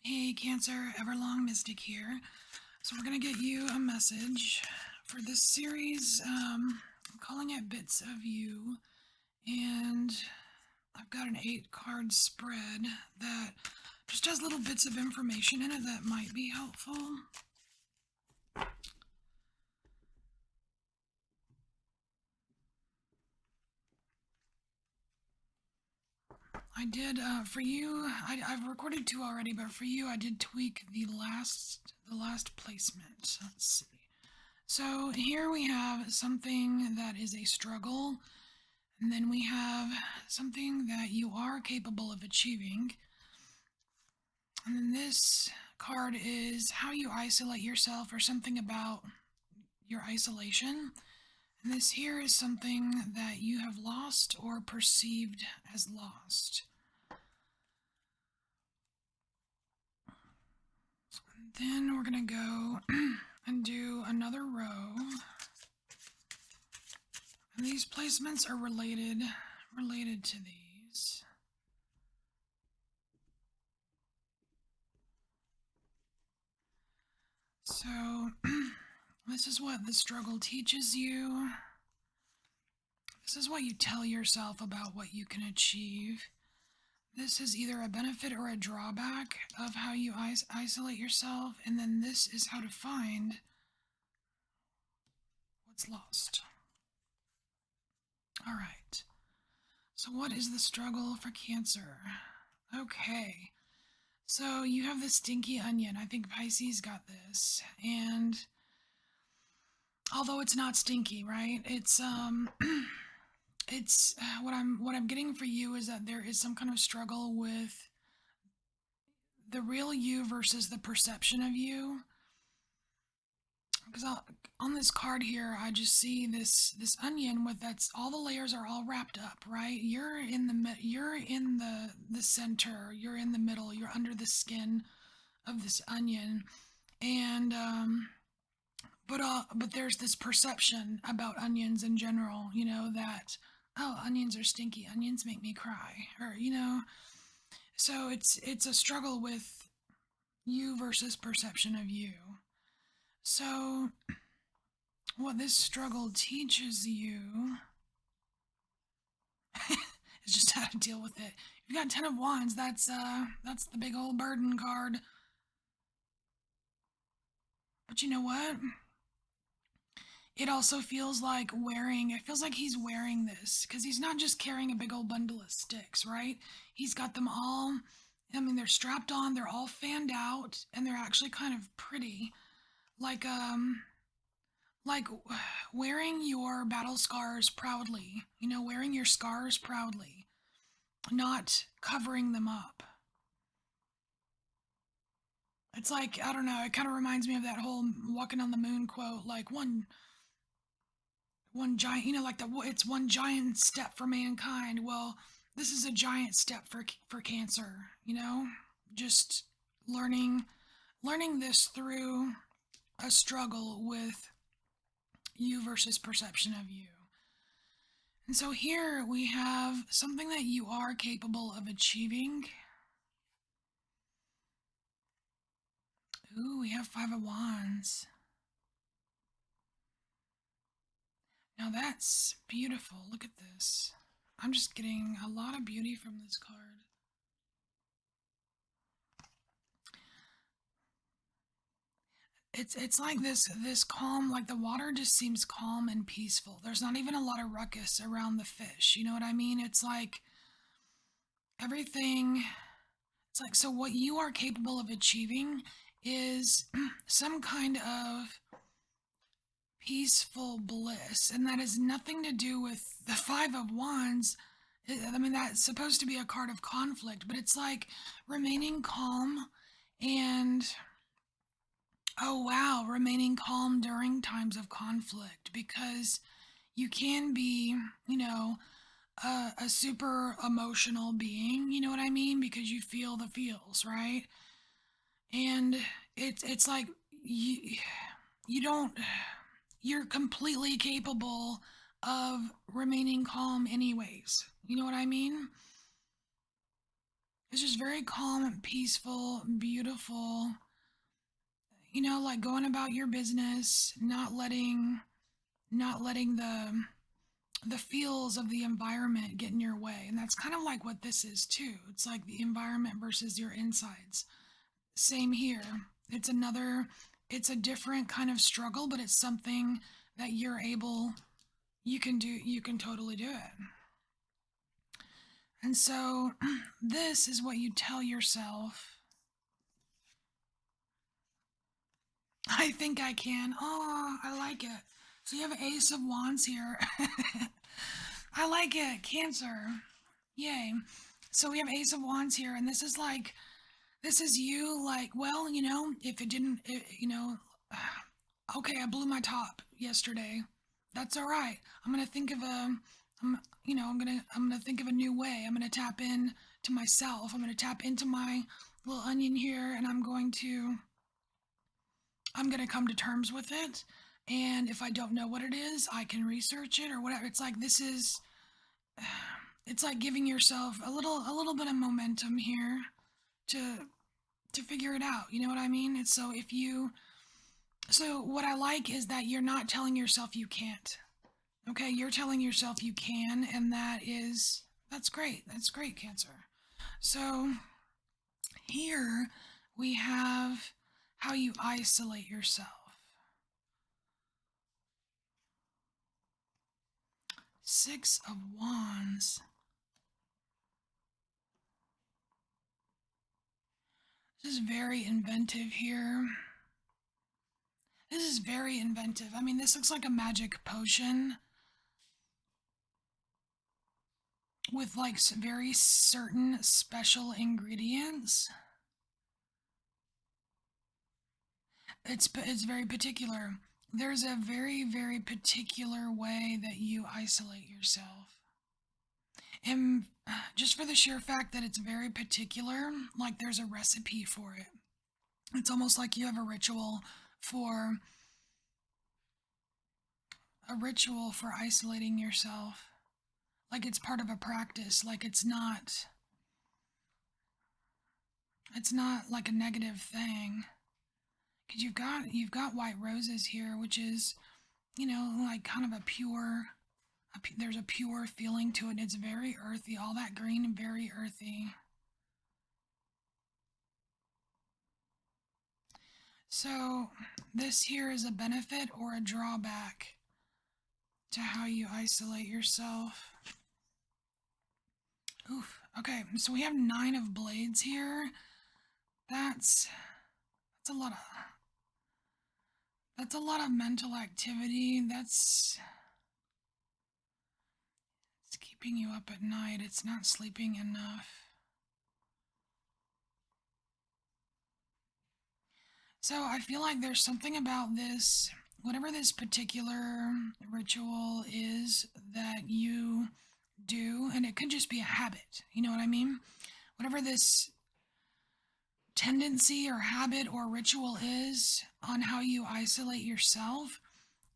Hey Cancer, EverlongMystic here. So we're going to get you a message for this series. I'm calling it Bits of You. And I've got an 8-card spread that just has little bits of information in it that might be helpful. I did, for you, I've recorded 2 already, but for you I did tweak the last placement. Let's see. So here we have something that is a struggle, and then we have something that you are capable of achieving. And then this card is how you isolate yourself, or something about your isolation. And this here is something that you have lost or perceived as lost. Then we're going to go and do another row. And these placements are related to these. So this is what the struggle teaches you. This is what you tell yourself about what you can achieve. This is either a benefit or a drawback of how you isolate yourself, and then this is how to find what's lost. All right. So what is the struggle for Cancer? Okay. So you have the stinky onion. I think Pisces got this. And although it's not stinky, right? It's it's what I'm getting for you is that there is some kind of struggle with the real you versus the perception of you. Because on this card here, I just see this onion with that's all the layers are all wrapped up, right? You're in the center, you're in the middle, you're under the skin of this onion, and but there's this perception about onions in general, that oh, onions are stinky, onions make me cry, or so it's a struggle with you versus perception of you. So what this struggle teaches you is just how to deal with it. You've got 10 of Wands. That's the big old burden card. But you know what? It also feels like it feels like he's wearing this, because he's not just carrying a big old bundle of sticks, right? He's got them all, I mean, they're strapped on, they're all fanned out, and they're actually kind of pretty. Like, like wearing your battle scars proudly, wearing your scars proudly, not covering them up. It's like, I don't know, it kind of reminds me of that whole walking on the moon quote, like one giant, like it's one giant step for mankind. Well, this is a giant step for Cancer, just learning this through a struggle with you versus perception of you. And so here we have something that you are capable of achieving. Ooh, we have 5 of Wands. Now that's beautiful. Look at this. I'm just getting a lot of beauty from this card. It's like this calm, like the water just seems calm and peaceful. There's not even a lot of ruckus around the fish. You know what I mean? It's like everything, it's like, so what you are capable of achieving is some kind of peaceful bliss, and that has nothing to do with the 5 of Wands. I mean, that's supposed to be a card of conflict, but it's like remaining calm and, oh wow, remaining calm during times of conflict, because you can be, a super emotional being, you know what I mean? Because you feel the feels, right? And it's like you don't, you're completely capable of remaining calm anyways. You know what I mean? It's just very calm and peaceful, beautiful. Like going about your business, not letting the feels of the environment get in your way. And that's kind of like what this is too. It's like the environment versus your insides. Same here. It's another it's a different kind of struggle, but it's something that you can totally do it. And so this is what you tell yourself. I think I can. Oh, I like it. So you have Ace of Wands here. I like it. Cancer. Yay. So we have Ace of Wands here, and this is you, like, well, if it didn't, okay, I blew my top yesterday. That's all right. I'm gonna think of a, I'm, I'm gonna think of a new way. I'm gonna tap in to myself. I'm gonna tap into my little onion here, and I'm gonna come to terms with it. And if I don't know what it is, I can research it or whatever. It's like giving yourself a little bit of momentum here to to figure it out. You know what I mean? It's so if you so what I like is that you're not telling yourself you can't. Okay, you're telling yourself you can, and that's great. That's great, Cancer. So here we have how you isolate yourself. Six of Wands. This is very inventive here. This is very inventive. I mean, this looks like a magic potion with like very certain special ingredients. It's very particular. There's a very very particular way that you isolate yourself. And just for the sheer fact that it's very particular, like there's a recipe for it. It's almost like you have for a ritual for isolating yourself. Like it's part of a practice, like it's not like a negative thing. Cuz you've got white roses here, which is, like kind of there's a pure feeling to it. It's very earthy, all that green and very earthy. So, this here is a benefit or a drawback to how you isolate yourself. Oof. Okay, so we have 9 of Blades here. That's that's a lot of mental activity. It's keeping you up at night. It's not sleeping enough. So I feel like there's something about this, whatever this particular ritual is that you do, and it could just be a habit, you know what I mean? Whatever this tendency or habit or ritual is on how you isolate yourself,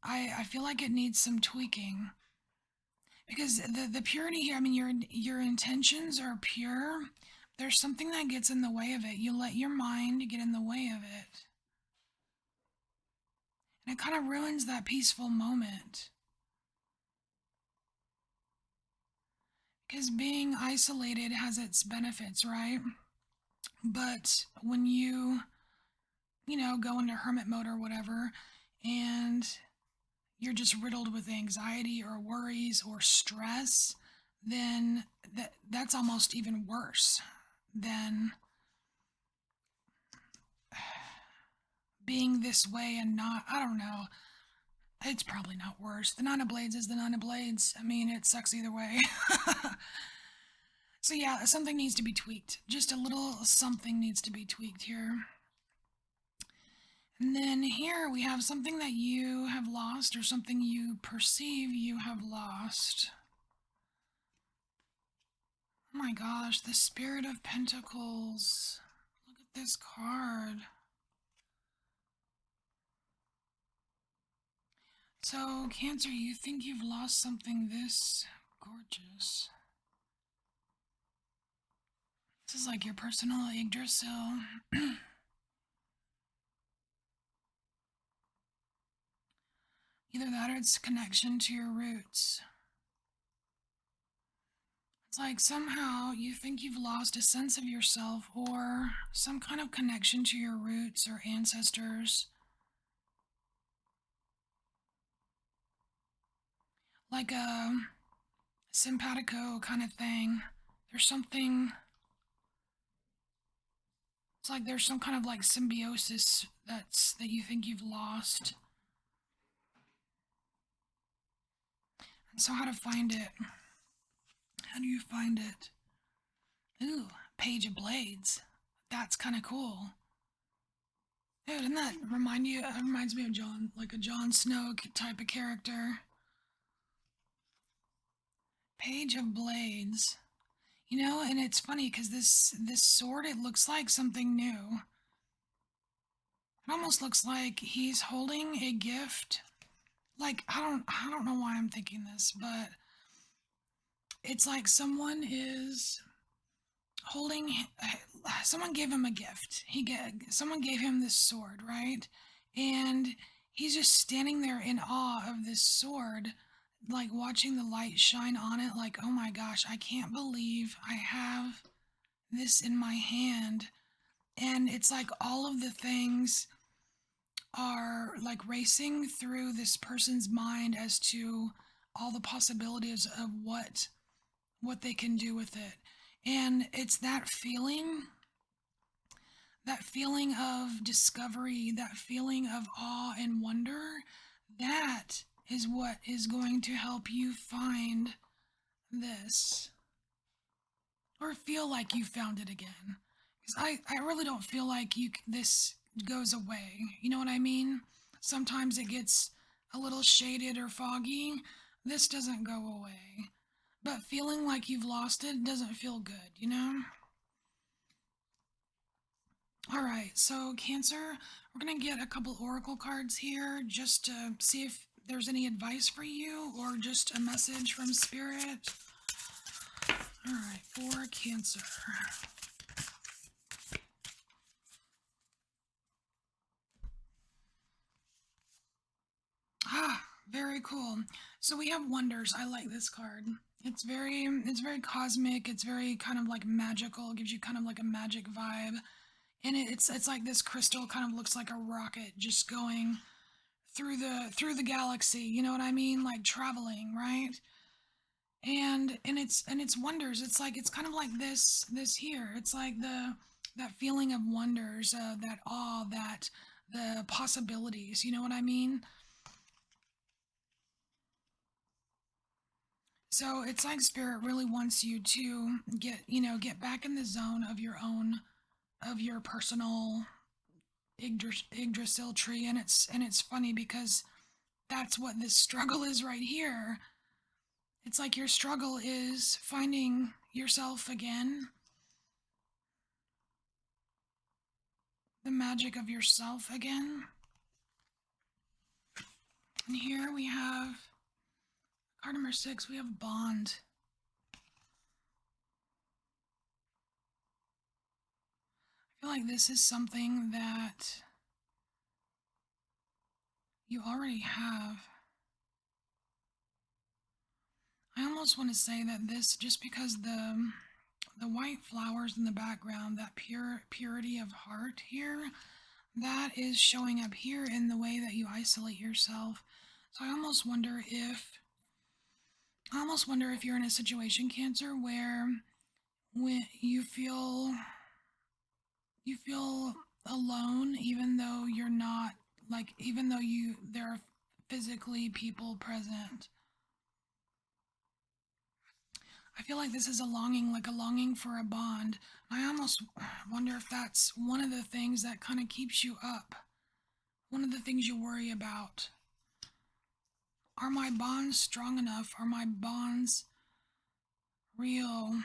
I feel like it needs some tweaking. Because the purity here, I mean, your intentions are pure. There's something that gets in the way of it. You let your mind get in the way of it. And it kind of ruins that peaceful moment. Because being isolated has its benefits, right? But when go into hermit mode or whatever, and you're just riddled with anxiety or worries or stress, then that's almost even worse than being this way and not, I don't know. It's probably not worse. The Nine of Blades is the Nine of Blades. I mean, it sucks either way. So yeah, something needs to be tweaked. Just a little something needs to be tweaked here. And then here we have something that you have lost or something you perceive you have lost. Oh my gosh, the Spirit of Pentacles. Look at this card. So, Cancer, you think you've lost something this gorgeous. This is like your personal Yggdrasil. Either that or it's connection to your roots. It's like somehow you think you've lost a sense of yourself or some kind of connection to your roots or ancestors. Like a simpatico kind of thing. There's something, it's like there's some kind of like symbiosis that you think you've lost. And so how to find it? How do you find it? Ooh, Page of Blades. That's kind of cool. Dude, doesn't that remind you? It reminds me of Jon, like a Jon Snow type of character. Page of Blades. You know, and it's funny because this sword, it looks like something new. It almost looks like he's holding a gift. Like I don't know why I'm thinking this, but it's like someone is holding. Someone gave him a gift. Someone gave him this sword, right? And he's just standing there in awe of this sword, like watching the light shine on it. Like, oh my gosh, I can't believe I have this in my hand. And it's like all of the things are like racing through this person's mind as to all the possibilities of what they can do with it. And it's that feeling of discovery, that feeling of awe and wonder, that is what is going to help you find this, or feel like you found it again. Because I really don't feel like this goes away. You know what I mean? Sometimes it gets a little shaded or foggy. This doesn't go away. But feeling like you've lost it doesn't feel good, you know? All right, so Cancer, we're going to get a couple oracle cards here just to see if there's any advice for you or just a message from Spirit. All right, for Cancer. Ah, very cool. So we have Wonders. I like this card. It's very cosmic. It's very kind of like magical. It gives you kind of like a magic vibe. And it's like this crystal kind of looks like a rocket just going through the galaxy. You know what I mean? Like traveling, right? And it's wonders. It's like it's kind of like this here. It's like the that feeling of wonders, that awe, that the possibilities. You know what I mean? So it's like Spirit really wants you to get back in the zone of your own, of your personal Yggdrasil tree, and it's funny because that's what this struggle is right here. It's like your struggle is finding yourself again, the magic of yourself again. And here we have card number 6, we have Bond. I feel like this is something that you already have. I almost want to say that this, just because the white flowers in the background, that purity of heart here, that is showing up here in the way that you isolate yourself. So I almost wonder if you're in a situation, Cancer, where when you feel alone, even though you're not, like, even though there are physically people present. I feel like this is a longing, like a longing for a bond. I almost wonder if that's one of the things that kind of keeps you up. One of the things you worry about. Are my bonds strong enough? Are my bonds real?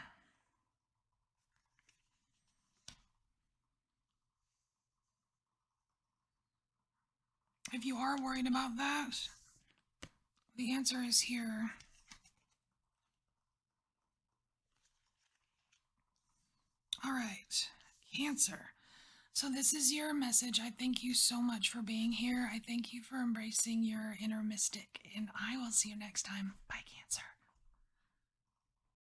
If you are worried about that, the answer is here. All right, Cancer. So this is your message. I thank you so much for being here. I thank you for embracing your inner mystic, and I will see you next time. Bye, Cancer.